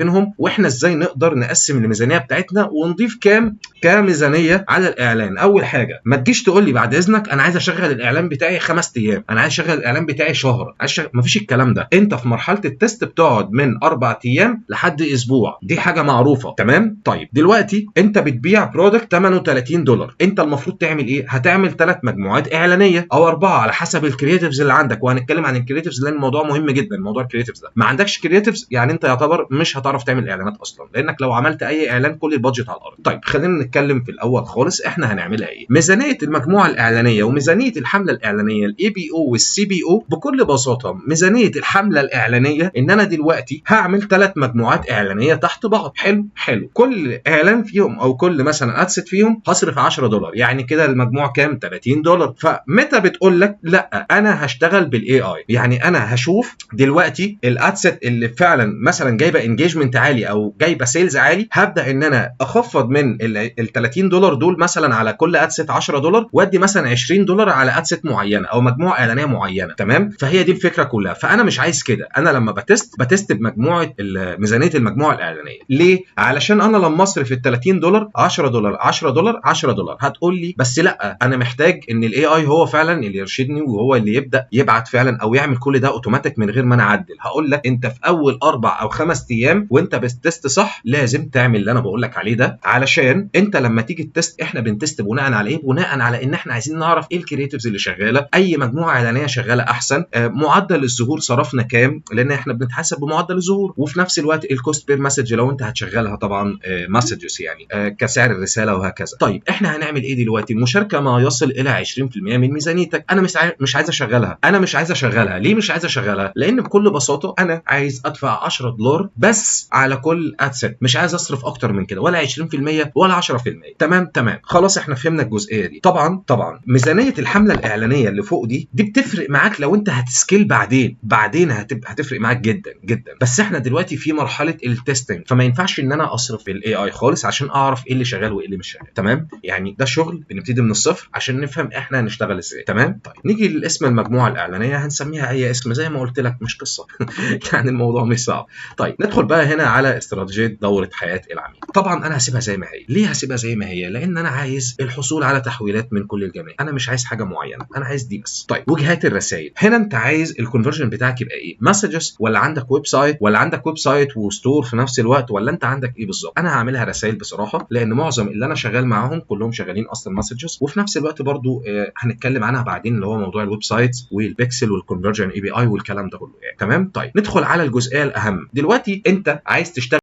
بينهم، واحنا ازاي نقدر نقسم الميزانيه بتاعتنا ونضيف كام كميزانيه على الاعلان. اول حاجه ما تجيش تقول لي بعد اذنك انا عايز اشغل الاعلان بتاعي 5 ايام، انا عايز اشغل الاعلان بتاعي شهر، مفيش الكلام ده. انت في مرحله التست بتقعد من 4 ايام لحد اسبوع، دي حاجه معروفه تمام. طيب دلوقتي انت بتبيع برودكت ثمنه $30، انت المفروض تعمل ايه؟ هتعمل 3 مجموعات اعلانيه او 4 على حسب الكرييتيفز اللي عندك، وهنتكلم عن الكرييتيفز لان الموضوع مهم جدا. موضوع الكرييتيفز ده ما عندكش كرييتيفز يعني انت يعتبر مش هتعرف تعمل اعلانات اصلا، لانك لو عملت اي اعلان كل البادجت على الارض. طيب خلينا نتكلم في الاول خالص احنا هنعملها ايه. ميزانيه المجموعه الاعلانيه وميزانيه الحمله الاعلانيه الاي بي او والسي بي او. بكل بساطه ميزانيه الحمله الاعلانيه ان انا دلوقتي هعمل 3 مجموعات اعلانيه تحت بعض. حلو كل اعلان فيهم او كل مثلا ادست فيهم هصرف $10، يعني كده المجموع كام؟ $30. فمتى بتقول لك لا انا هشتغل بالاي اي؟ يعني انا هشوف دلوقتي الادست اللي فعلا مثلا جايبه انجيجمنت عالي او جايبه سيلز عالي، هبدا ان انا اخفض من ال $30 دول مثلا على كل ادست $10، وادي مثلا $20 على ادست معينه او مجموعه اعلانيه معينه تمام. فهي دي الفكره كلها. فانا مش عايز كده، انا لما بتست بمجموعه ميزانيه المجموعه الاعلانيه. ليه؟ علشان انا لما اصرف ال $30 $10 $10 هتقول لي بس لا انا محتاج ان الاي اي هو فعلا اللي يرشدني وهو اللي يبدا يبعت فعلا او يعمل كل ده اوتوماتيك من غير ما انا اعدل. هقول لك انت في اول 4 أو 5 ايام وانت بتست صح لازم تعمل اللي انا بقول لك عليه ده، علشان انت لما تيجي التست احنا بنتست بناء على ايه؟ بناء على ان احنا عايزين نعرف ايه الكرييتيفز اللي شغاله، اي مجموعه اعلانيه شغاله احسن، معدل الظهور صرفنا كام، لان احنا بنتحسب بمعدل الظهور، وفي نفس الوقت الكوست بير مسج لو انت هتشغلها طبعا مسجز يعني كسعر الرساله وهكذا. طيب احنا هنعمل ايه دلوقتي؟ المشاركه ما يصل الى 20% من ميزانيتك. انا مش عايز اشغلها. ليه مش عايز اشغلها؟ لان بكل بساطه انا عايز ادفع $10 بس على كل ادست، مش عايز اصرف اكتر من كده، ولا 20% ولا 10%. تمام خلاص احنا فهمنا الجزئيه دي. طبعا ميزانيه الحمله الاعلانيه اللي فوق دي بتفرق معاك لو انت هتسكيل بعدين هتفرق معاك جدا جدا. بس احنا دلوقتي في مرحله التستنج، فما ينفعش ان انا اصرف في الاي اي خالص عشان اعرف ايه اللي شغال وايه اللي مش شغال. تمام، يعني ده شغل بنبتدي من الصفر عشان نفهم احنا هنشتغل ازاي. تمام. طيب نيجي لاسم المجموعه الاعلانيه، هنسميها اي اسم زي ما قلت لك، مش قصه يعني الموضوع مش صعب. طيب ندخل بقى هنا على استراتيجيه دوره حياه العميل. طبعا انا هسيبها زي ما هي. ليه هسيبها زي ما هي؟ لان انا عايز الحصول على تحويلات من كل الجميع، انا مش عايز حاجه معينه، انا عايز دي بس. طيب وجهات الرسائل هنا، انت عايز الكونفرجن بتاعك يبقى ايه؟ مسجز ولا عندك ويب سايت، ولا عندك ويب سايت وستور في نفس الوقت، ولا انت عندك ايه بالظبط؟ انا هعملها رسائل بصراحه، لان معظم اللي انا شغال معاهم كلهم شغالين اصلا مسجز، وفي نفس الوقت برضو هنتكلم عنها بعدين اللي هو موضوع الويب سايت والبيكسل والكونفرجن اي بي اي والكلام ده كله يعني. تمام. طيب ندخل على الجزئيه الاهم دلوقتي. انت عايز تشتغل